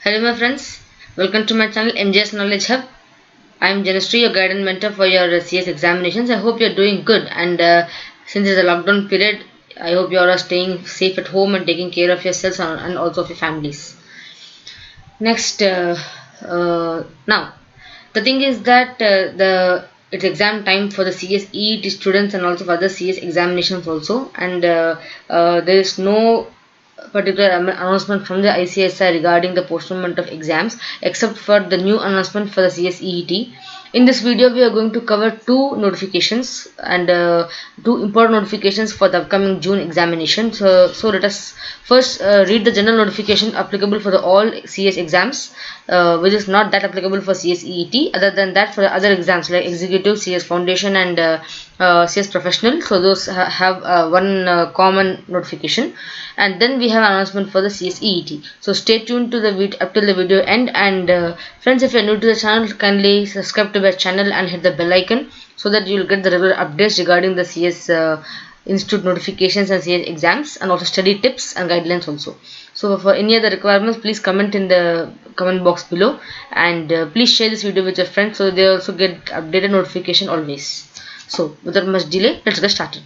Hello my friends, welcome to my channel MJS Knowledge Hub. I am Jhana Shree, your guide and mentor for your CS examinations. I hope you are doing good, and since it's a lockdown period, I hope you all are staying safe at home and taking care of yourselves and also of your families. Next, now the thing is that it's exam time for the CSEET students and also for other CS examinations also, and there is no particular announcement from the ICSI regarding the postponement of exams except for the new announcement for the CSEET. In this video, we are going to cover two notifications and two important notifications for the upcoming June examination. So let us first read the general notification applicable for the all CS exams, which is not that applicable for CSEET. Other than that, for the other exams like Executive, CS Foundation, and CS Professional, so those have one common notification, and then we have an announcement for the CSEET. So stay tuned to the video up till the video end. And friends, if you are new to the channel, kindly subscribe to my channel and hit the bell icon so that you will get the regular updates regarding the CS institute notifications and CS exams, and also study tips and guidelines also. So for any other requirements, please comment in the comment box below, and please share this video with your friends so they also get updated notification always. So without much delay, let's get started.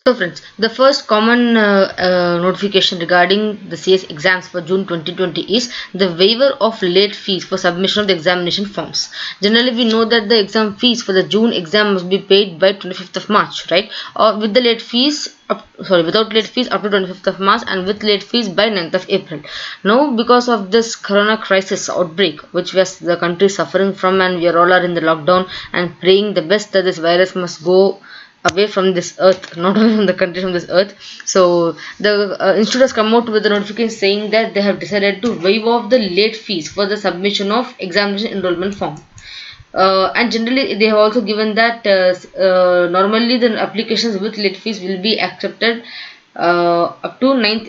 So friends, the first common notification regarding the CS exams for June 2020 is the waiver of late fees for submission of the examination forms. Generally, we know that the exam fees for the June exam must be paid by 25th of March, right? Or with the late fees, without late fees up to 25th of March, and with late fees by 9th of April. Now, because of this Corona crisis outbreak, which the country is suffering from, and we all are in the lockdown and praying the best that this virus must go away from this earth, not only from the country, from this earth. So the institute has come out with a notification saying that they have decided to waive off the late fees for the submission of examination enrollment form. And generally they have also given that normally the applications with late fees will be accepted up to 9th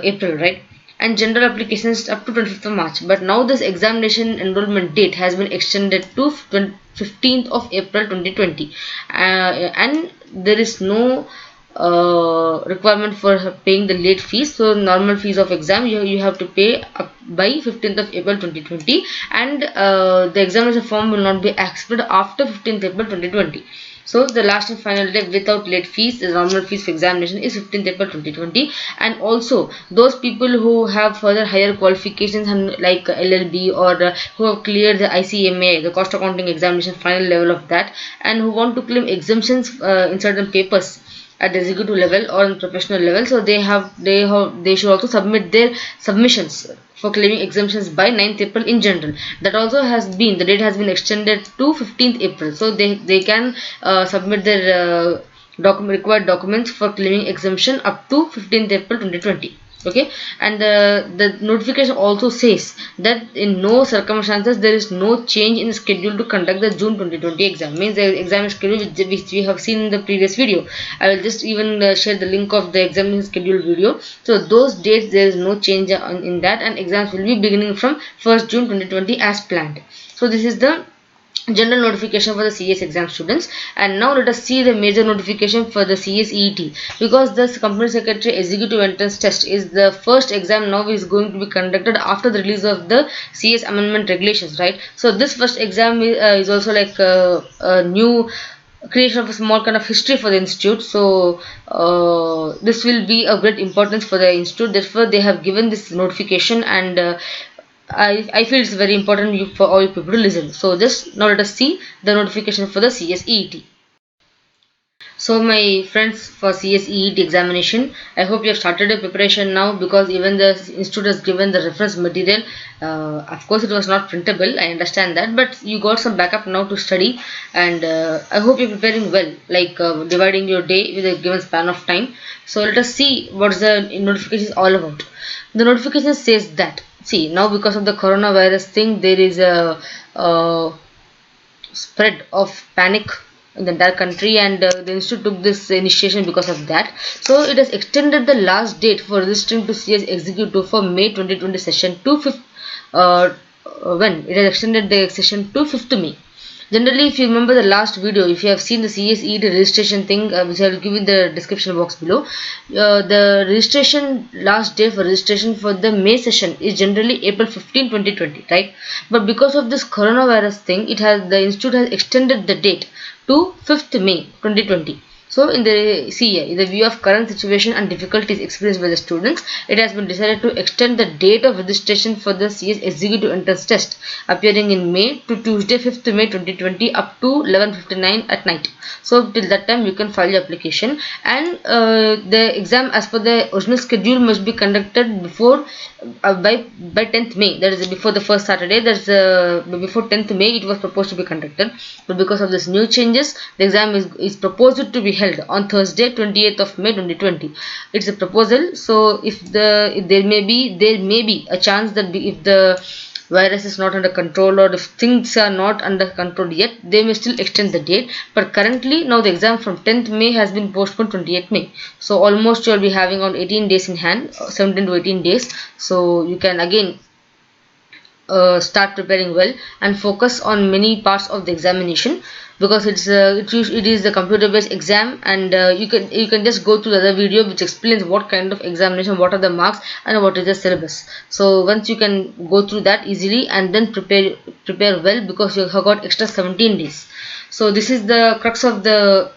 April, right? And general applications up to 25th of March. But now this examination enrollment date has been extended to 15th of April 2020, and there is no requirement for paying the late fees. So normal fees of exam you have to pay up by 15th of April 2020, and the examination form will not be accepted after 15th April 2020. So the last and final day without late fees, the normal fees for examination is 15th April 2020. And also those people who have further higher qualifications and like LLB, or who have cleared the ICMA, the cost accounting examination final level of that, and who want to claim exemptions in certain papers at the executive level or in professional level, so they should also submit their submissions for claiming exemptions by 9th April in general. That also has been, the date has been extended to 15th April, so they can submit their required documents for claiming exemption up to 15th April 2020. Okay, and the notification also says that in no circumstances there is no change in the schedule to conduct the June 2020 exam. Means the exam schedule which we have seen in the previous video. I will just even share the link of the exam schedule video. So those dates there is no change in that, and exams will be beginning from 1st June 2020 as planned. So this is the general notification for the CS exam students. And now let us see the major notification for the CSEET, because this company secretary executive entrance test is the first exam now is going to be conducted after the release of the CS amendment regulations, right? So this first exam is also like a new creation of a small kind of history for the institute. So this will be of great importance for the institute, therefore they have given this notification, and I feel it's very important for all people to listen. So just now let us see the notification for the CSEET. So my friends, for CSEET examination, I hope you have started your preparation now, because even the institute has given the reference material. Of course it was not printable, I understand that, but you got some backup now to study, and I hope you're preparing well, like dividing your day with a given span of time. So let us see what the notification is all about. The notification says that, see, now because of the coronavirus thing, there is a spread of panic in the entire country, and the institute took this initiation because of that. So it has extended the last date for registering to CS executive for May 2020 session to 5th when it has extended the session to 5th May. Generally, if you remember the last video, if you have seen the CSEET registration thing, which I will give in the description box below, the registration last day for registration for the May session is generally April 15, 2020, right? But because of this coronavirus thing, the institute has extended the date to 5th May 2020. So, in the view of current situation and difficulties experienced by the students, it has been decided to extend the date of registration for the CS Executive Entrance Test appearing in May to Tuesday 5th May 2020 up to 11:59 at night. So, till that time you can file your application, and the exam as per the original schedule must be conducted by 10th May. That is before the first Saturday. That's before 10th May it was proposed to be conducted, but because of this new changes, the exam is proposed to be held on Thursday 28th of May 2020. It's a proposal, so if there may be a chance that if the virus is not under control, or if things are not under control yet, they may still extend the date. But currently now the exam from 10th May has been postponed 28th May. So almost you will be having on 18 days in hand, 17 to 18 days. So you can again start preparing well and focus on many parts of the examination, because it is the computer based exam, and you can just go through the other video which explains what kind of examination, what are the marks, and what is the syllabus. So once you can go through that easily and then prepare well, because you have got extra 17 days. So this is the crux of the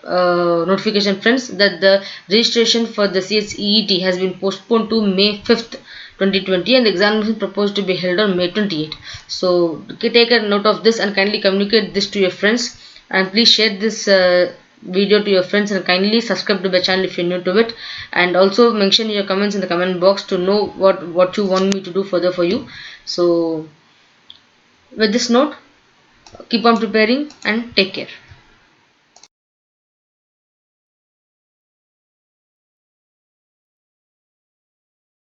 notification, friends, that the registration for the CSEET has been postponed to May 5th 2020, and the examination proposed to be held on May 28th. So take a note of this and kindly communicate this to your friends, and please share this video to your friends, and kindly subscribe to my channel if you're new to it, and also mention your comments in the comment box to know what you want me to do further for you. So with this note, keep on preparing and take care.